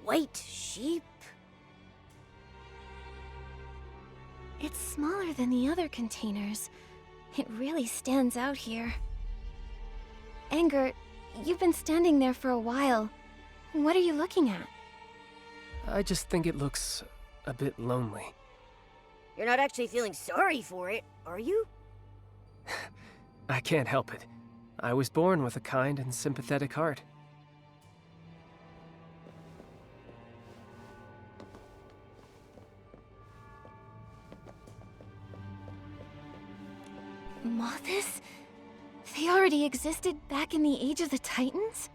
white sheep? It's smaller than the other containers. It really stands out here. Anger, you've been standing there for a while. What are you looking at? I just think it looks a bit lonely. You're not actually feeling sorry for it, are you? I can't help it. I was born with a kind and sympathetic heart. Mothis? They already existed back in the Age of the Titans?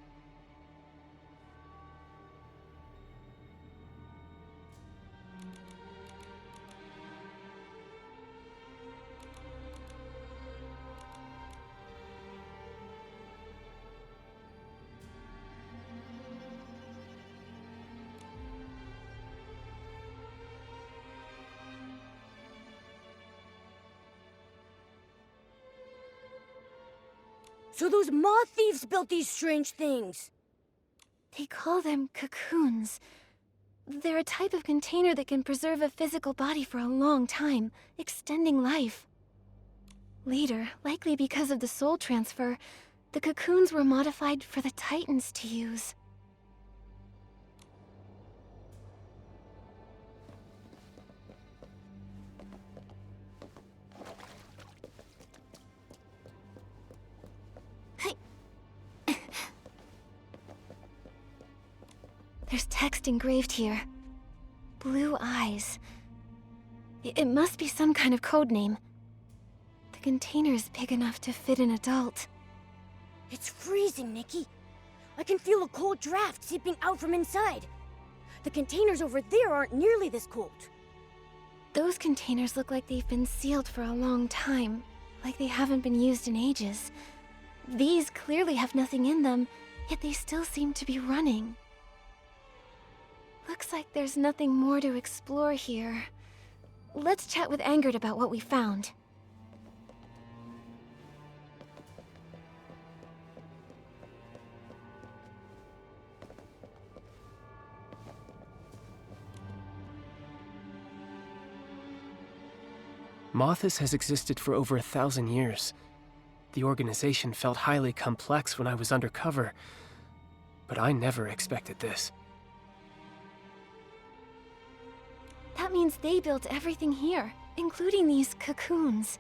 So those moth thieves built these strange things. They call them cocoons. They're a type of container that can preserve a physical body for a long time, extending life. Later, likely because of the soul transfer, the cocoons were modified for the Titans to use. There's text engraved here. Blue eyes. It must be some kind of code name. The container is big enough to fit an adult. It's freezing, Nikki. I can feel a cold draft seeping out from inside. The containers over there aren't nearly this cold. Those containers look like they've been sealed for a long time, like they haven't been used in ages. These clearly have nothing in them, yet they still seem to be running. Looks like there's nothing more to explore here. Let's chat with Angert about what we found. Mothis has existed for over 1,000 years. The organization felt highly complex when I was undercover, but I never expected this. That means they built everything here, including these cocoons.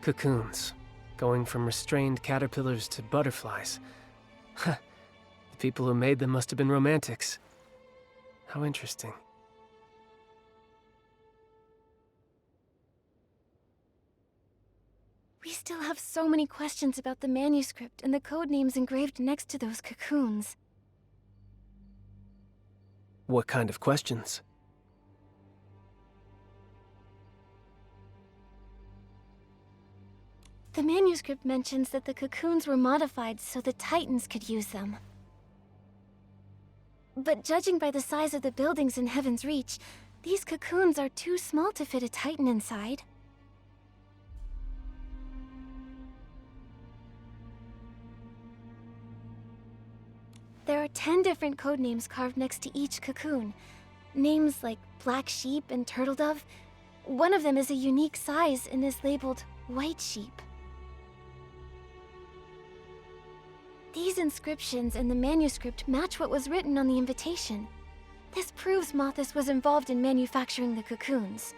Cocoons. Going from restrained caterpillars to butterflies. The people who made them must have been romantics. How interesting. We still have so many questions about the manuscript and the code names engraved next to those cocoons. What kind of questions? The manuscript mentions that the cocoons were modified so the Titans could use them. But judging by the size of the buildings in Heaven's Reach, these cocoons are too small to fit a Titan inside. There are 10 different codenames carved next to each cocoon. Names like Black Sheep and Turtle Dove. One of them is a unique size and is labeled White Sheep. These inscriptions and the manuscript match what was written on the invitation. This proves Mothis was involved in manufacturing the cocoons.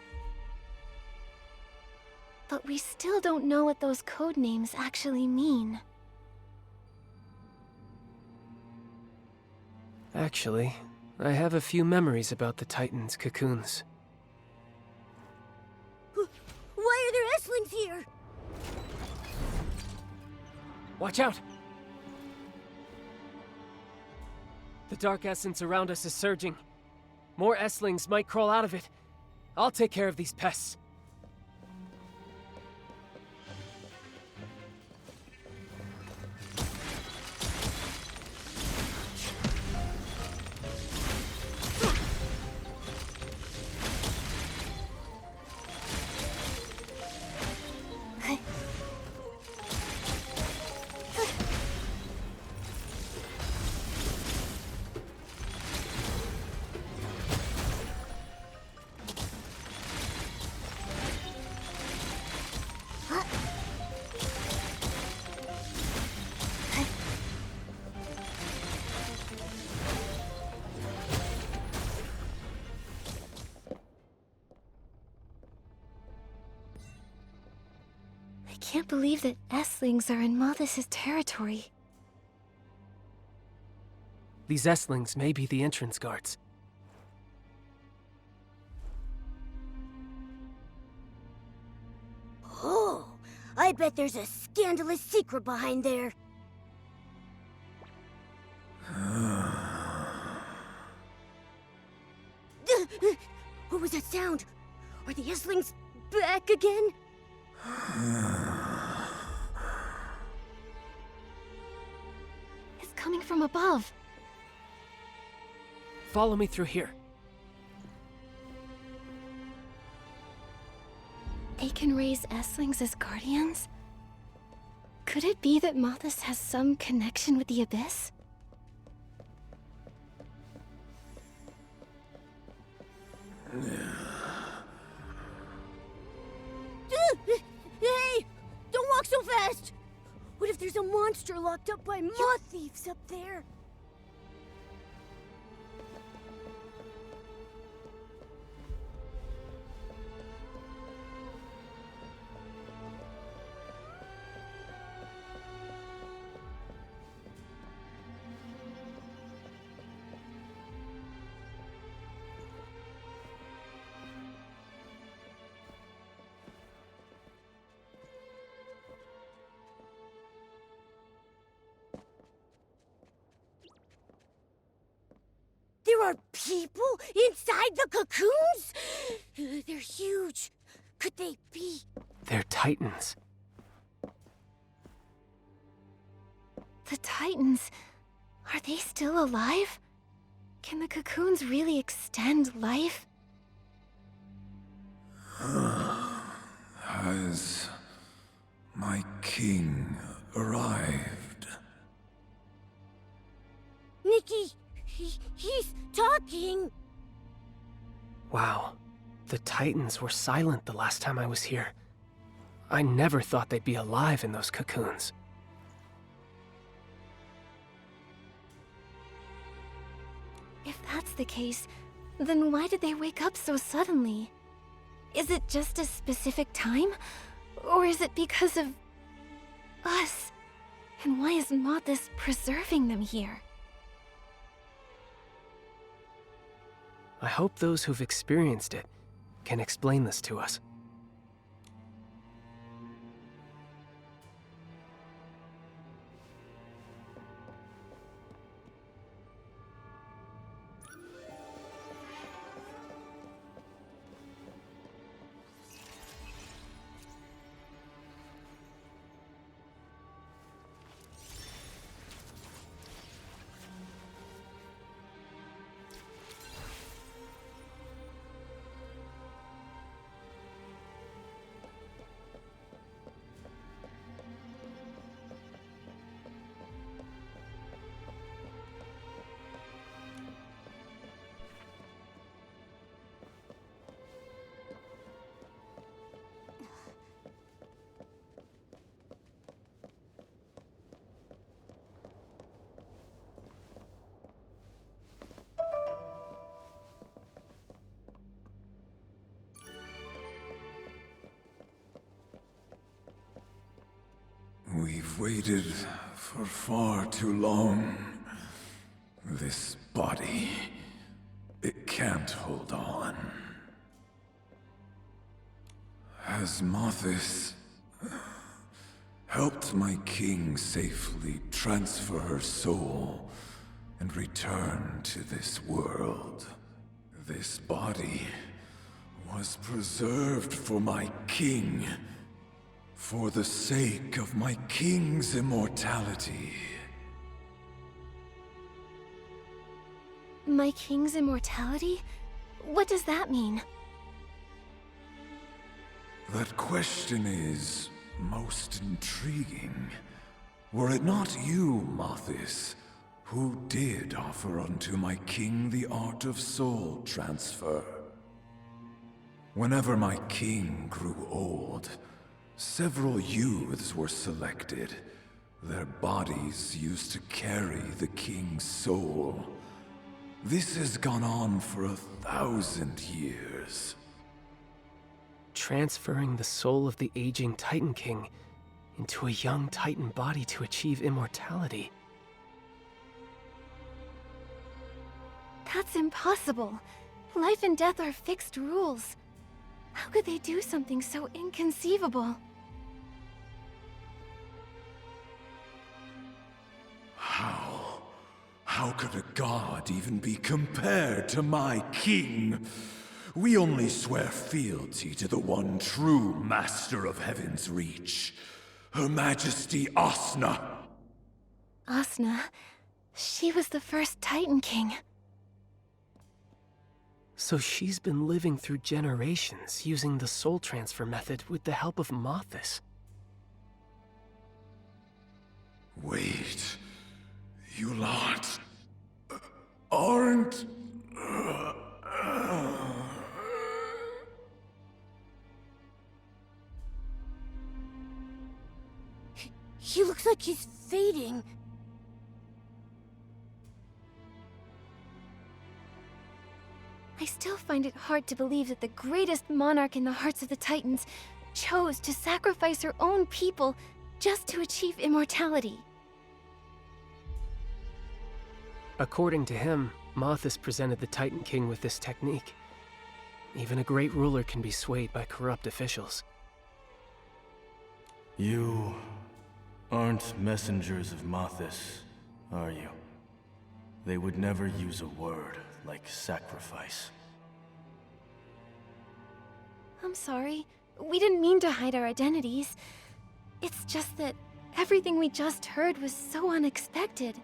But we still don't know what those code names actually mean. Actually, I have a few memories about the Titans' cocoons. Why are there Esslings here? Watch out! The dark essence around us is surging. More Esslings might crawl out of it. I'll take care of these pests. can't believe that Esslings are in Mothis' territory. These Esslings may be the entrance guards. Oh, I bet there's a scandalous secret behind there. What was that sound? Are the Esslings back again? It's coming from above. Follow me through here. They can raise Esslings as guardians? Could it be that Mothis has some connection with the Abyss? Hey! Don't walk so fast! What if there's a monster locked up by moth thieves up there? There are people inside the cocoons? They're huge. Could they be? They're Titans. The Titans... are they still alive? Can the cocoons really extend life? Has my king arrived? Nikki, he's talking. Wow. The Titans were silent the last time I was here. I never thought they'd be alive in those cocoons. If that's the case, then why did they wake up so suddenly? Is it just a specific time? Or is it because of... us? And why is Mothis preserving them here? I hope those who've experienced it can explain this to us. We've waited for far too long. This body, it can't hold on. Has Mothis helped my king safely transfer her soul and return to this world? This body was preserved for my king. For the sake of my king's immortality. My king's immortality? What does that mean? That question is most intriguing. Were it not you, Mothis, who did offer unto my king the art of soul transfer? Whenever my king grew old, several youths were selected. Their bodies used to carry the king's soul. This has gone on for 1,000 years. Transferring the soul of the aging Titan King into a young Titan body to achieve immortality. That's impossible. Life and death are fixed rules. How could they do something so inconceivable? How? How could a god even be compared to my king? We only swear fealty to the one true master of Heaven's Reach, Her Majesty Asna. Asna, she was the first Titan King. So she's been living through generations using the soul transfer method with the help of Mothis. Wait, you lot aren't... He looks like he's fading. I still find it hard to believe that the greatest monarch in the hearts of the Titans chose to sacrifice her own people just to achieve immortality. According to him, Mothis presented the Titan King with this technique. Even a great ruler can be swayed by corrupt officials. You aren't messengers of Mothis, are you? They would never use a word like sacrifice. I'm sorry. We didn't mean to hide our identities. It's just that everything we just heard was so unexpected.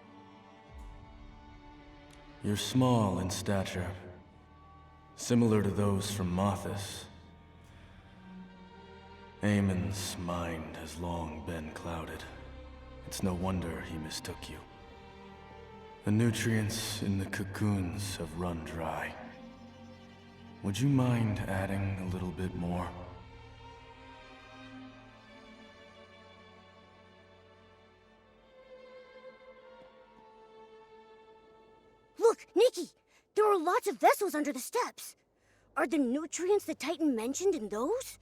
You're small in stature, similar to those from Mothis. Aemon's mind has long been clouded. It's no wonder he mistook you. The nutrients in the cocoons have run dry. Would you mind adding a little bit more? Look, Nikki! There are lots of vessels under the steps. Are the nutrients the Titan mentioned in those?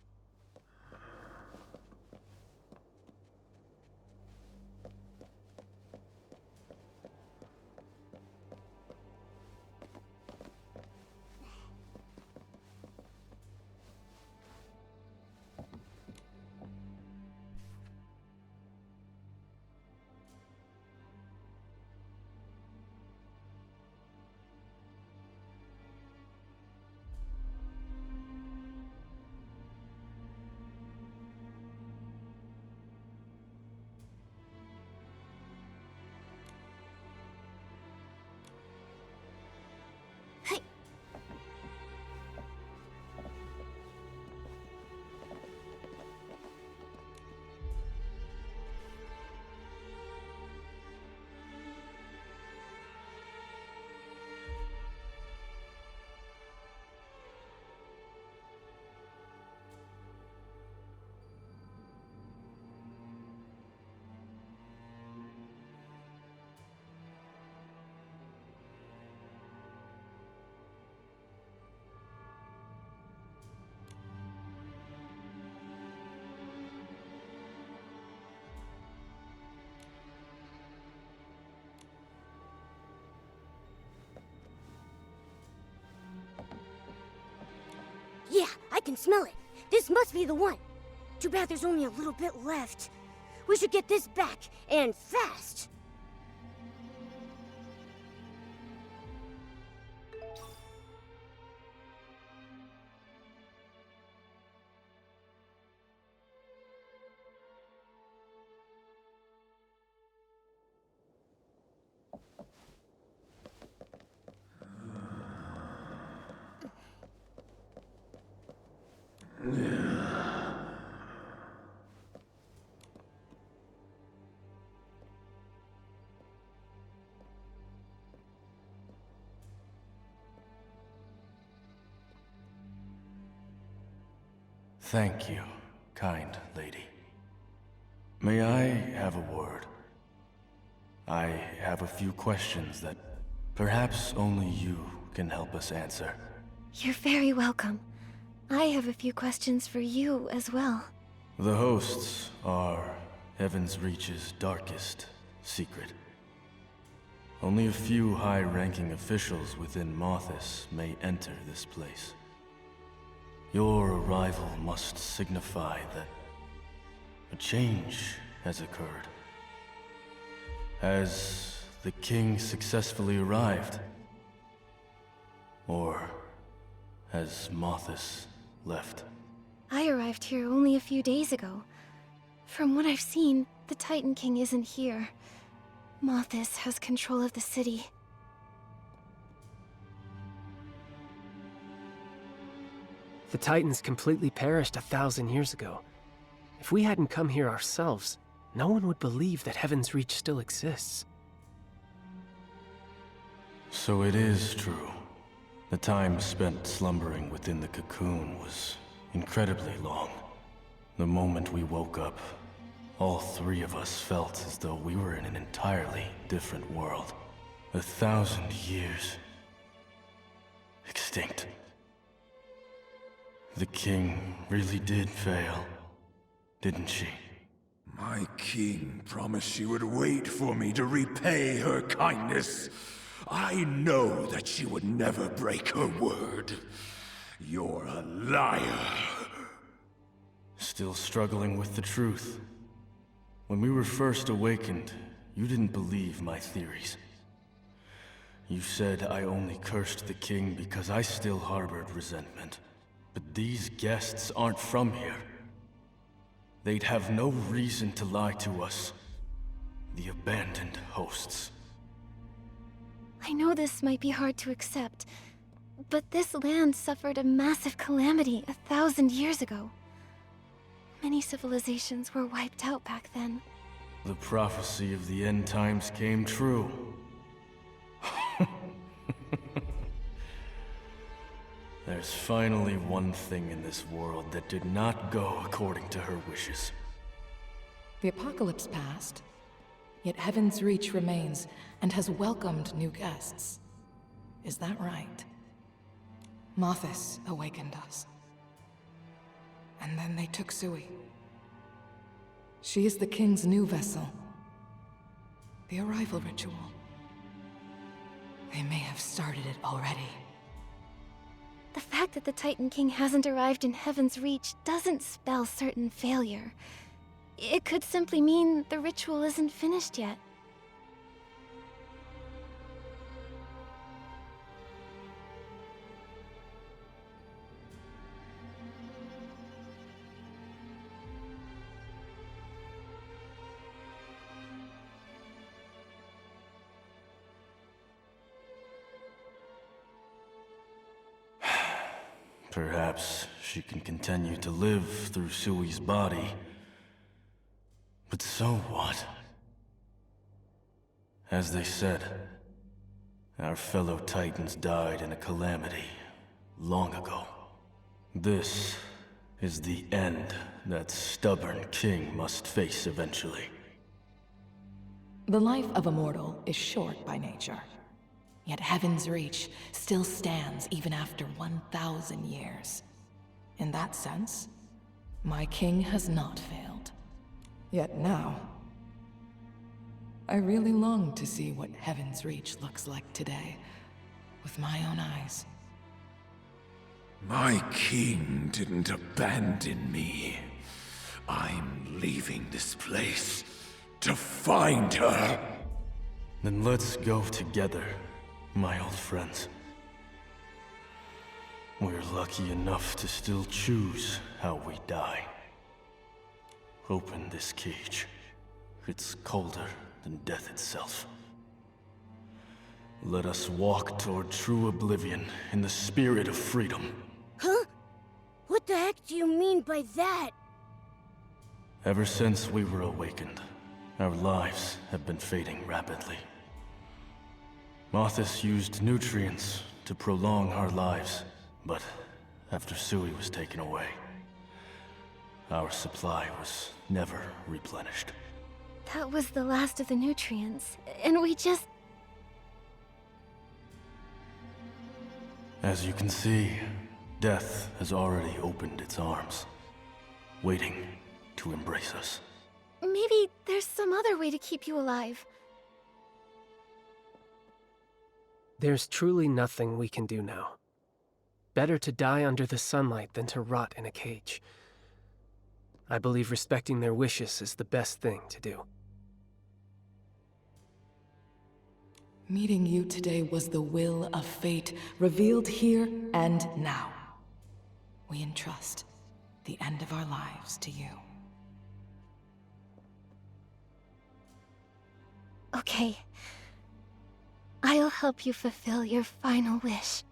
Yeah, I can smell it. This must be the one. Too bad there's only a little bit left. We should get this back, and fast. Thank you, kind lady. May I have a word? I have a few questions that perhaps only you can help us answer. You're very welcome. I have a few questions for you as well. The hosts are Heaven's Reach's darkest secret. Only a few high-ranking officials within Mothis may enter this place. Your arrival must signify that a change has occurred. Has the king successfully arrived? Or has Mothis left? I arrived here only a few days ago. From what I've seen, the Titan King isn't here. Mothis has control of the city. The Titans completely perished 1,000 years ago. If we hadn't come here ourselves, no one would believe that Heaven's Reach still exists. So it is true. The time spent slumbering within the cocoon was incredibly long. The moment we woke up, all three of us felt as though we were in an entirely different world. 1,000 years. Extinct. The king really did fail, didn't she? My king promised she would wait for me to repay her kindness. I know that she would never break her word. You're a liar. Still struggling with the truth. When we were first awakened, you didn't believe my theories. You said I only cursed the king because I still harbored resentment. But these guests aren't from here. They'd have no reason to lie to us. The abandoned hosts. I know this might be hard to accept, but this land suffered a massive calamity 1,000 years ago. Many civilizations were wiped out back then. The prophecy of the end times came true. There's finally one thing in this world that did not go according to her wishes. The apocalypse passed, yet Heaven's Reach remains and has welcomed new guests. Is that right? Mothis awakened us. And then they took Sui. She is the king's new vessel. The arrival ritual. They may have started it already. The fact that the Titan King hasn't arrived in Heaven's Reach doesn't spell certain failure. It could simply mean the ritual isn't finished yet. Perhaps she can continue to live through Sui's body. But so what? As they said, our fellow Titans died in a calamity long ago. This is the end that stubborn king must face eventually. The life of a mortal is short by nature. Yet Heaven's Reach still stands even after 1,000 years. In that sense, my king has not failed. Yet now, I really long to see what Heaven's Reach looks like today, with my own eyes. My king didn't abandon me. I'm leaving this place to find her. Then let's go together, my old friends. We're lucky enough to still choose how we die. Open this cage. It's colder than death itself. Let us walk toward true oblivion in the spirit of freedom. Huh? What the heck do you mean by that? Ever since we were awakened, our lives have been fading rapidly. Mothis used nutrients to prolong our lives, but after Sui was taken away, our supply was never replenished. That was the last of the nutrients, and we just... As you can see, death has already opened its arms, waiting to embrace us. Maybe there's some other way to keep you alive. There's truly nothing we can do now. Better to die under the sunlight than to rot in a cage. I believe respecting their wishes is the best thing to do. Meeting you today was the will of fate, revealed here and now. We entrust the end of our lives to you. Okay. I'll help you fulfill your final wish.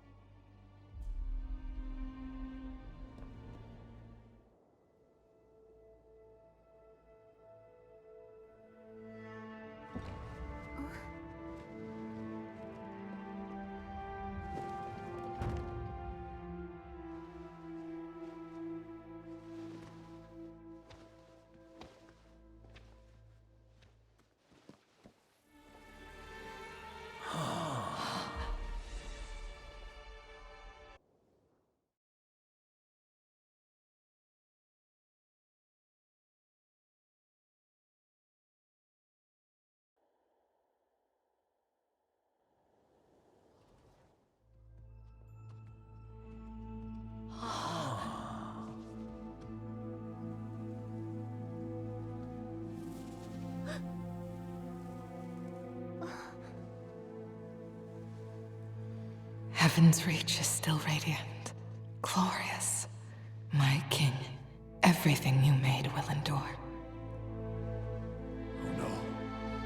Heaven's reach is still radiant, glorious. My king, everything you made will endure. Oh no.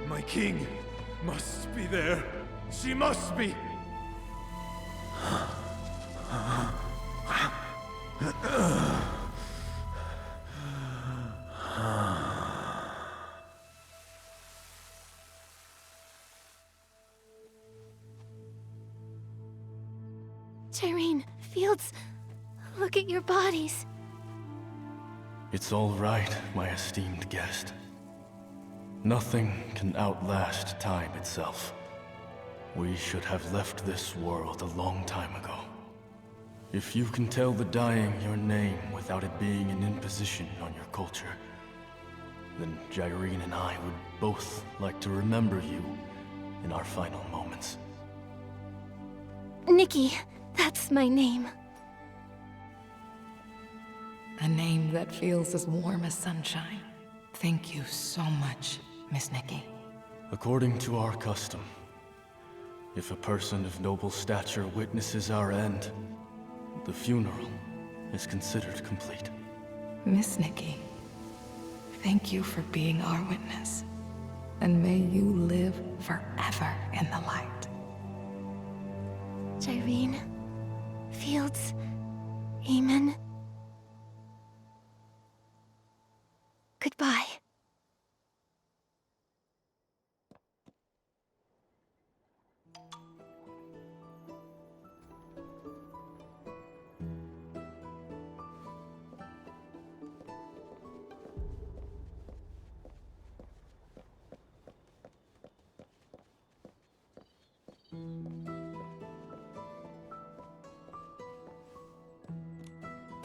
My king must be there. She must be. Irene, Fields, look at your bodies. It's all right, my esteemed guest. Nothing can outlast time itself. We should have left this world a long time ago. If you can tell the dying your name without it being an imposition on your culture, then Irene and I would both like to remember you in our final moments. Nikki, that's my name. A name that feels as warm as sunshine. Thank you so much, Miss Nikki. According to our custom, if a person of noble stature witnesses our end, the funeral is considered complete. Miss Nikki, thank you for being our witness. And may you live forever in the light. Irene, Fields, Eamon. Goodbye.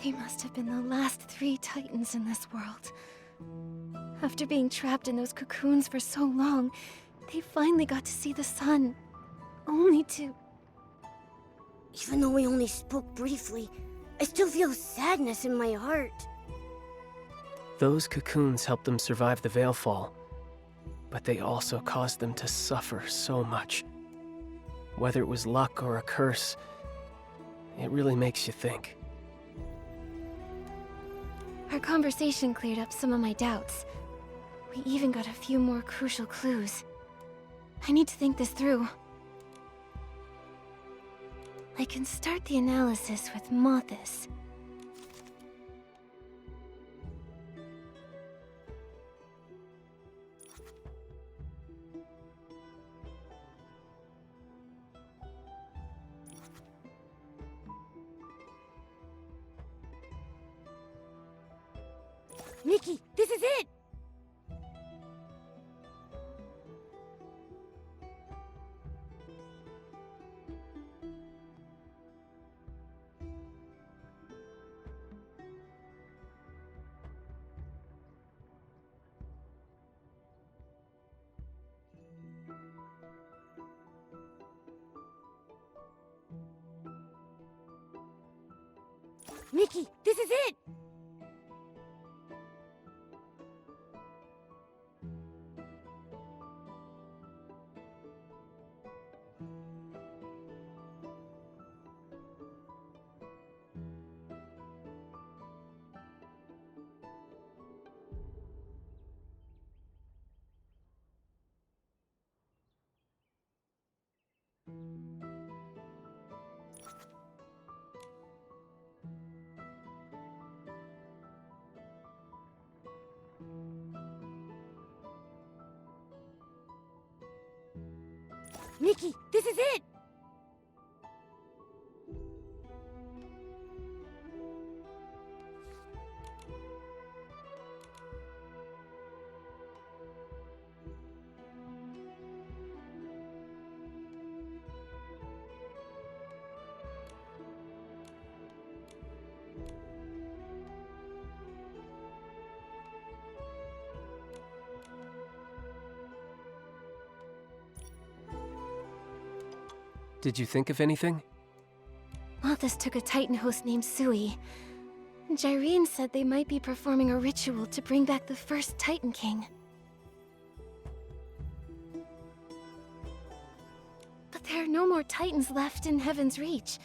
They must have been the last 3 Titans in this world. After being trapped in those cocoons for so long, they finally got to see the sun. Only to... Even though we only spoke briefly, I still feel sadness in my heart. Those cocoons helped them survive the Veilfall, but they also caused them to suffer so much. Whether it was luck or a curse, it really makes you think. Our conversation cleared up some of my doubts. We even got a few more crucial clues. I need to think this through. I can start the analysis with Mothis. Nikki, this is it! Nikki, this is it! Nikki, this is it! Did you think of anything? Malthus took a Titan host named Sui. Jyrene said they might be performing a ritual to bring back the first Titan King. But there are no more Titans left in Heaven's Reach.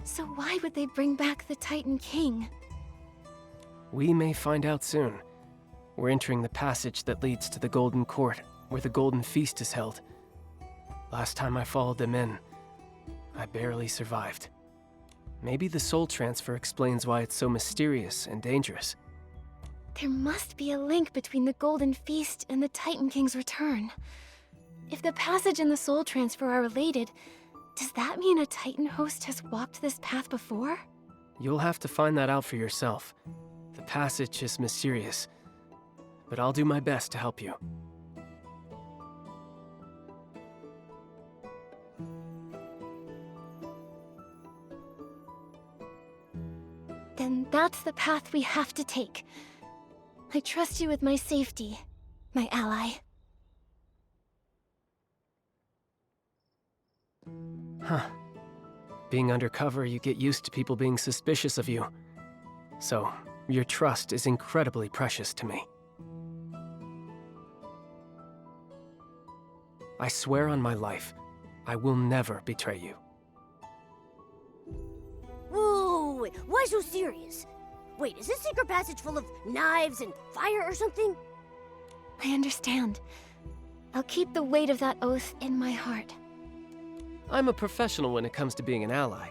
So why would they bring back the Titan King? We may find out soon. We're entering the passage that leads to the Golden Court, where the Golden Feast is held. Last time I followed them in, I barely survived. Maybe the soul transfer explains why it's so mysterious and dangerous. There must be a link between the Golden Feast and the Titan King's return. If the passage and the soul transfer are related, does that mean a Titan host has walked this path before? You'll have to find that out for yourself. The passage is mysterious, but I'll do my best to help you. Then that's the path we have to take. I trust you with my safety, my ally. Huh. Being undercover, you get used to people being suspicious of you. So, your trust is incredibly precious to me. I swear on my life, I will never betray you. Whoa, why so serious? Wait, is this secret passage full of knives and fire or something? I understand. I'll keep the weight of that oath in my heart. I'm a professional when it comes to being an ally.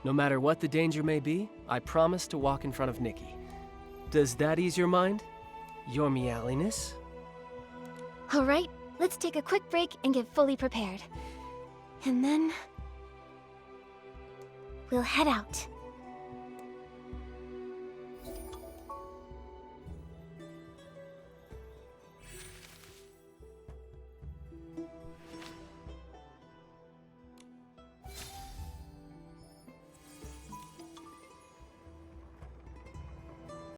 No matter what the danger may be, I promise to walk in front of Nikki. Does that ease your mind? Your meowliness? All right, let's take a quick break and get fully prepared. And then we'll head out.